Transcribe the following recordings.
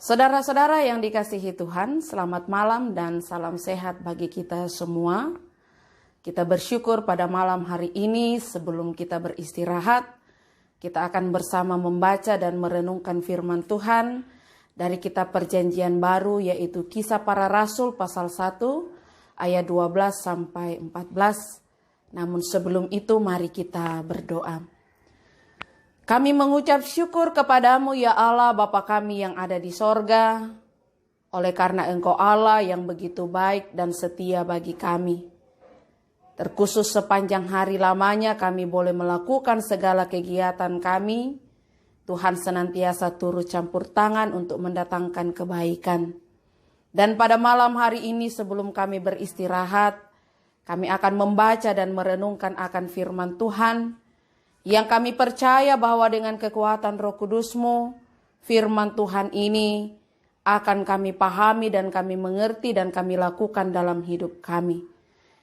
Saudara-saudara yang dikasihi Tuhan, selamat malam dan salam sehat bagi kita semua. Kita bersyukur pada malam hari ini sebelum kita beristirahat, kita akan bersama membaca dan merenungkan firman Tuhan dari kitab Perjanjian Baru, yaitu Kisah Para Rasul pasal 1 ayat 12 sampai 14. Namun sebelum itu mari kita berdoa. Kami mengucap syukur kepadamu ya Allah Bapa kami yang ada di sorga, oleh karena Engkau Allah yang begitu baik dan setia bagi kami. Terkhusus sepanjang hari lamanya kami boleh melakukan segala kegiatan kami. Tuhan senantiasa turut campur tangan untuk mendatangkan kebaikan. Dan pada malam hari ini sebelum kami beristirahat, kami akan membaca dan merenungkan akan firman Tuhan, yang kami percaya bahwa dengan kekuatan Roh Kudus-Mu, firman Tuhan ini akan kami pahami dan kami mengerti dan kami lakukan dalam hidup kami.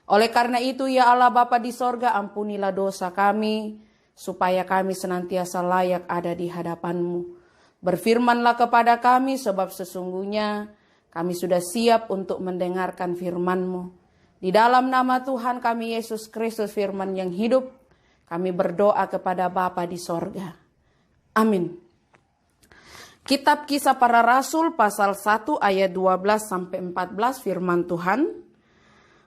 Oleh karena itu ya Allah Bapa di sorga, ampunilah dosa kami, supaya kami senantiasa layak ada di hadapan-Mu. Berfirmanlah kepada kami, sebab sesungguhnya kami sudah siap untuk mendengarkan firman-Mu. Di dalam nama Tuhan kami Yesus Kristus, firman yang hidup, kami berdoa kepada Bapa di sorga. Amin. Kitab Kisah Para Rasul pasal 1 ayat 12 sampai 14 firman Tuhan.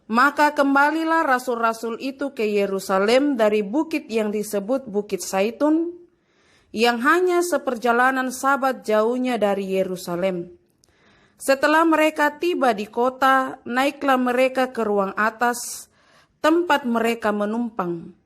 Maka kembalilah rasul-rasul itu ke Yerusalem dari bukit yang disebut Bukit Zaitun, yang hanya seperjalanan Sabat jauhnya dari Yerusalem. Setelah mereka tiba di kota, naiklah mereka ke ruang atas, tempat mereka menumpang.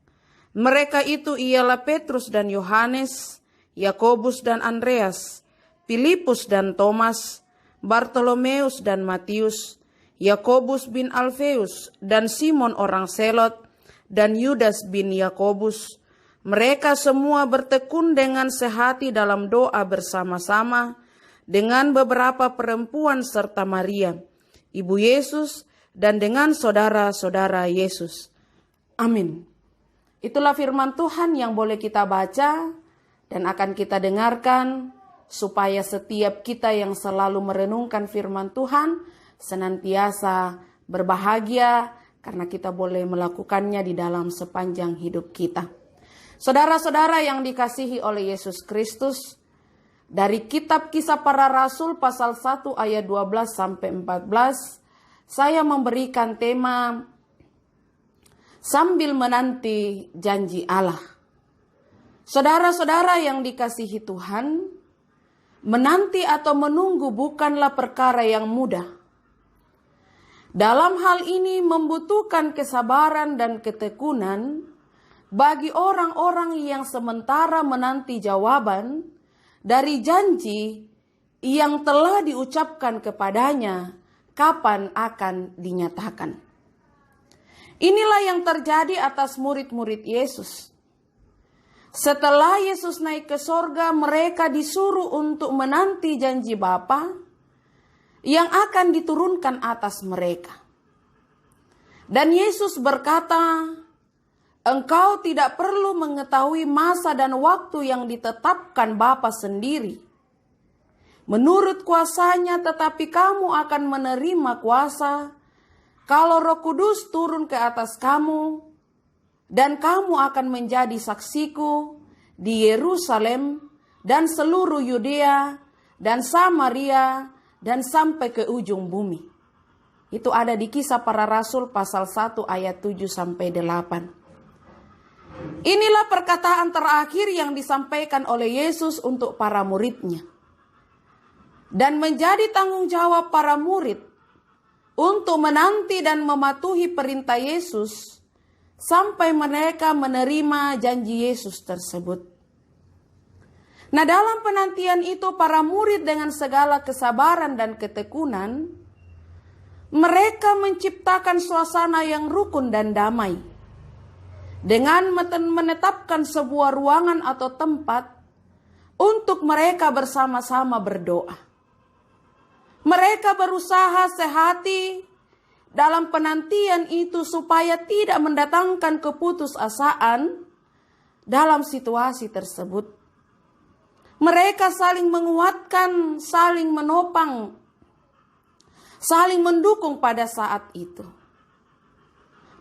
Mereka itu ialah Petrus dan Yohanes, Yakobus dan Andreas, Filipus dan Thomas, Bartolomeus dan Matius, Yakobus bin Alfeus dan Simon orang Selot, dan Yudas bin Yakobus. Mereka semua bertekun dengan sehati dalam doa bersama-sama dengan beberapa perempuan serta Maria, ibu Yesus, dan dengan saudara-saudara Yesus. Amin. Itulah firman Tuhan yang boleh kita baca dan akan kita dengarkan, supaya setiap kita yang selalu merenungkan firman Tuhan senantiasa berbahagia karena kita boleh melakukannya di dalam sepanjang hidup kita. Saudara-saudara yang dikasihi oleh Yesus Kristus, dari kitab Kisah Para Rasul pasal 1 ayat 12 sampai 14, saya memberikan tema sambil menanti janji Allah. Saudara-saudara yang dikasihi Tuhan, menanti atau menunggu bukanlah perkara yang mudah. Dalam hal ini membutuhkan kesabaran dan ketekunan bagi orang-orang yang sementara menanti jawaban dari janji yang telah diucapkan kepadanya kapan akan dinyatakan. Inilah yang terjadi atas murid-murid Yesus. Setelah Yesus naik ke sorga, mereka disuruh untuk menanti janji Bapa yang akan diturunkan atas mereka. Dan Yesus berkata, "Engkau tidak perlu mengetahui masa dan waktu yang ditetapkan Bapa sendiri. Menurut kuasanya, tetapi kamu akan menerima kuasa kalau Roh Kudus turun ke atas kamu, dan kamu akan menjadi saksiku di Yerusalem dan seluruh Yudea dan Samaria dan sampai ke ujung bumi." Itu ada di Kisah Para Rasul pasal 1 ayat 7 sampai 8. Inilah perkataan terakhir yang disampaikan oleh Yesus untuk para muridnya. Dan menjadi tanggung jawab para murid untuk menanti dan mematuhi perintah Yesus sampai mereka menerima janji Yesus tersebut. Nah, dalam penantian itu para murid dengan segala kesabaran dan ketekunan, mereka menciptakan suasana yang rukun dan damai dengan menetapkan sebuah ruangan atau tempat untuk mereka bersama-sama berdoa. Mereka berusaha sehati dalam penantian itu supaya tidak mendatangkan keputusasaan dalam situasi tersebut. Mereka saling menguatkan, saling menopang, saling mendukung pada saat itu.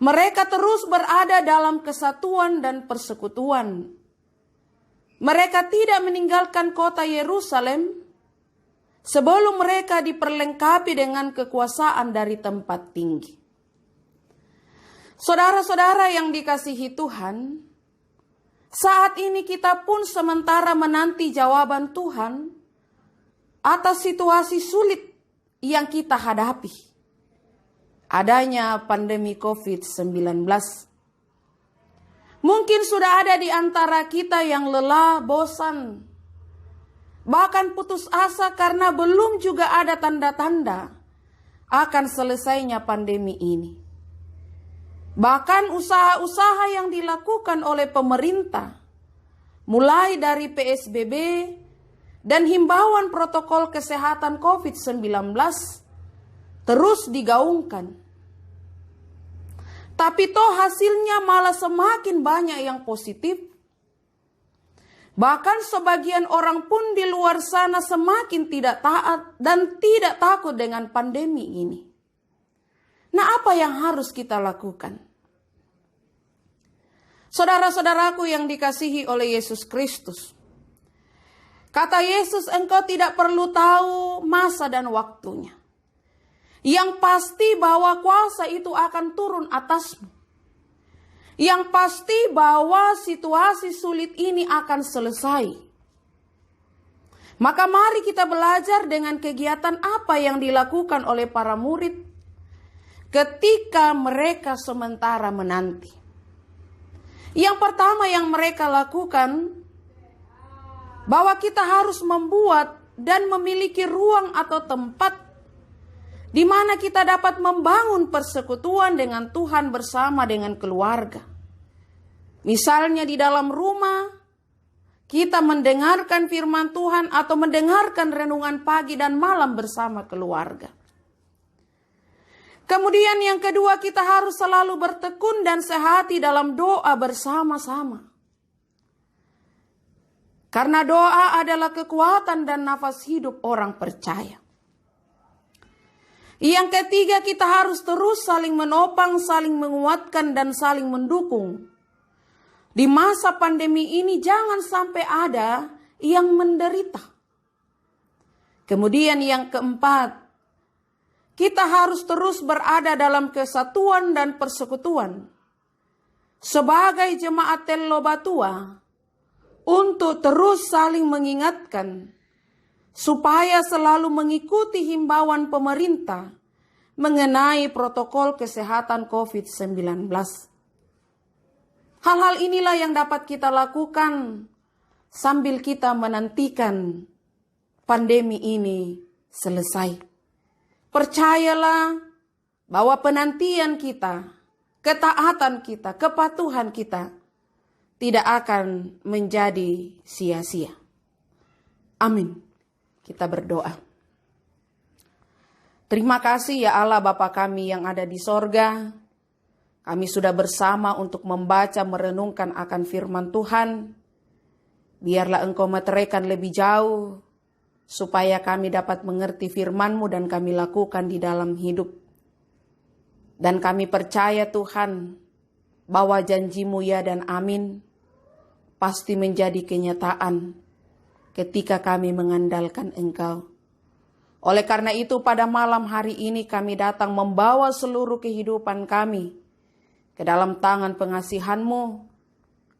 Mereka terus berada dalam kesatuan dan persekutuan. Mereka tidak meninggalkan kota Yerusalem sebelum mereka diperlengkapi dengan kekuasaan dari tempat tinggi. Saudara-saudara yang dikasihi Tuhan, saat ini kita pun sementara menanti jawaban Tuhan atas situasi sulit yang kita hadapi. Adanya pandemi COVID-19. Mungkin sudah ada di antara kita yang lelah, bosan, bahkan putus asa karena belum juga ada tanda-tanda akan selesainya pandemi ini. Bahkan usaha-usaha yang dilakukan oleh pemerintah, mulai dari PSBB dan himbauan protokol kesehatan COVID-19, terus digaungkan. Tapi toh hasilnya malah semakin banyak yang positif. Bahkan sebagian orang pun di luar sana semakin tidak taat dan tidak takut dengan pandemi ini. Nah, apa yang harus kita lakukan? Saudara-saudaraku yang dikasihi oleh Yesus Kristus. Kata Yesus, engkau tidak perlu tahu masa dan waktunya. Yang pasti bahwa kuasa itu akan turun atasmu. Yang pasti bahwa situasi sulit ini akan selesai. Maka mari kita belajar dengan kegiatan apa yang dilakukan oleh para murid ketika mereka sementara menanti. Yang pertama yang mereka lakukan, bahwa kita harus membuat dan memiliki ruang atau tempat di mana kita dapat membangun persekutuan dengan Tuhan bersama dengan keluarga. Misalnya di dalam rumah, kita mendengarkan firman Tuhan atau mendengarkan renungan pagi dan malam bersama keluarga. Kemudian yang kedua, kita harus selalu bertekun dan sehati dalam doa bersama-sama. Karena doa adalah kekuatan dan nafas hidup orang percaya. Yang ketiga, kita harus terus saling menopang, saling menguatkan, dan saling mendukung. Di masa pandemi ini jangan sampai ada yang menderita. Kemudian yang keempat, kita harus terus berada dalam kesatuan dan persekutuan sebagai jemaat Tel Lobatua untuk terus saling mengingatkan supaya selalu mengikuti himbauan pemerintah mengenai protokol kesehatan COVID-19. Hal-hal inilah yang dapat kita lakukan sambil kita menantikan pandemi ini selesai. Percayalah bahwa penantian kita, ketaatan kita, kepatuhan kita tidak akan menjadi sia-sia. Amin. Kita berdoa. Terima kasih ya Allah Bapa kami yang ada di sorga. Kami sudah bersama untuk membaca, merenungkan akan firman Tuhan. Biarlah Engkau meteraikan lebih jauh, supaya kami dapat mengerti firman-Mu dan kami lakukan di dalam hidup. Dan kami percaya Tuhan, bahwa janji-Mu ya dan amin, pasti menjadi kenyataan ketika kami mengandalkan Engkau. Oleh karena itu pada malam hari ini kami datang membawa seluruh kehidupan kami ke dalam tangan pengasihan-Mu.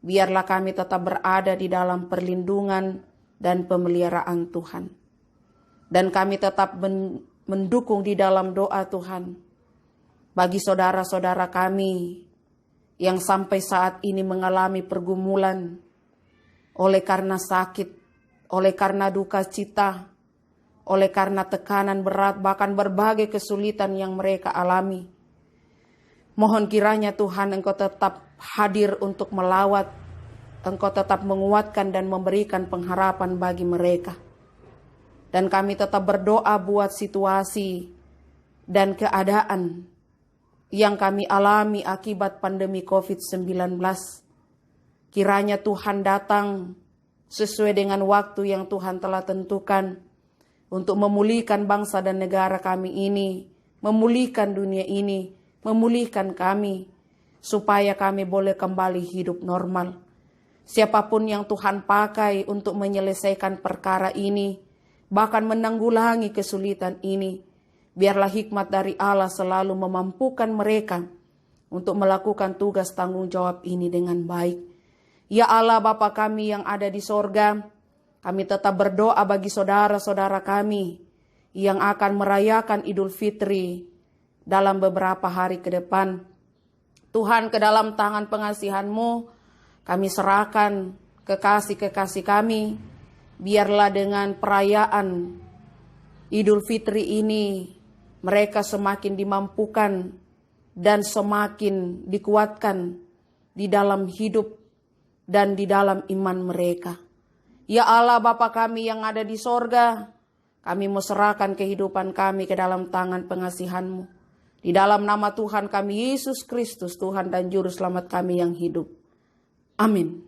Biarlah kami tetap berada di dalam perlindungan dan pemeliharaan Tuhan. Dan kami tetap mendukung di dalam doa Tuhan. Bagi saudara-saudara kami yang sampai saat ini mengalami pergumulan oleh karena sakit, oleh karena duka cita, oleh karena tekanan berat, bahkan berbagai kesulitan yang mereka alami. Mohon kiranya Tuhan Engkau tetap hadir untuk melawat, Engkau tetap menguatkan dan memberikan pengharapan bagi mereka. Dan kami tetap berdoa buat situasi dan keadaan yang kami alami akibat pandemi COVID-19. Kiranya Tuhan datang sesuai dengan waktu yang Tuhan telah tentukan untuk memulihkan bangsa dan negara kami ini, memulihkan dunia ini, memulihkan kami, supaya kami boleh kembali hidup normal. Siapapun yang Tuhan pakai untuk menyelesaikan perkara ini, bahkan menanggulangi kesulitan ini, biarlah hikmat dari Allah selalu memampukan mereka untuk melakukan tugas tanggung jawab ini dengan baik. Ya Allah Bapa kami yang ada di sorga, kami tetap berdoa bagi saudara-saudara kami yang akan merayakan Idul Fitri dalam beberapa hari ke depan. Tuhan, ke dalam tangan pengasihan-Mu, kami serahkan kekasih-kekasih kami. Biarlah dengan perayaan Idul Fitri ini, mereka semakin dimampukan dan semakin dikuatkan di dalam hidup dan di dalam iman mereka. Ya Allah Bapa kami yang ada di sorga, kami mau serahkan kehidupan kami ke dalam tangan pengasihan-Mu. Di dalam nama Tuhan kami Yesus Kristus, Tuhan dan Juru Selamat kami yang hidup. Amin.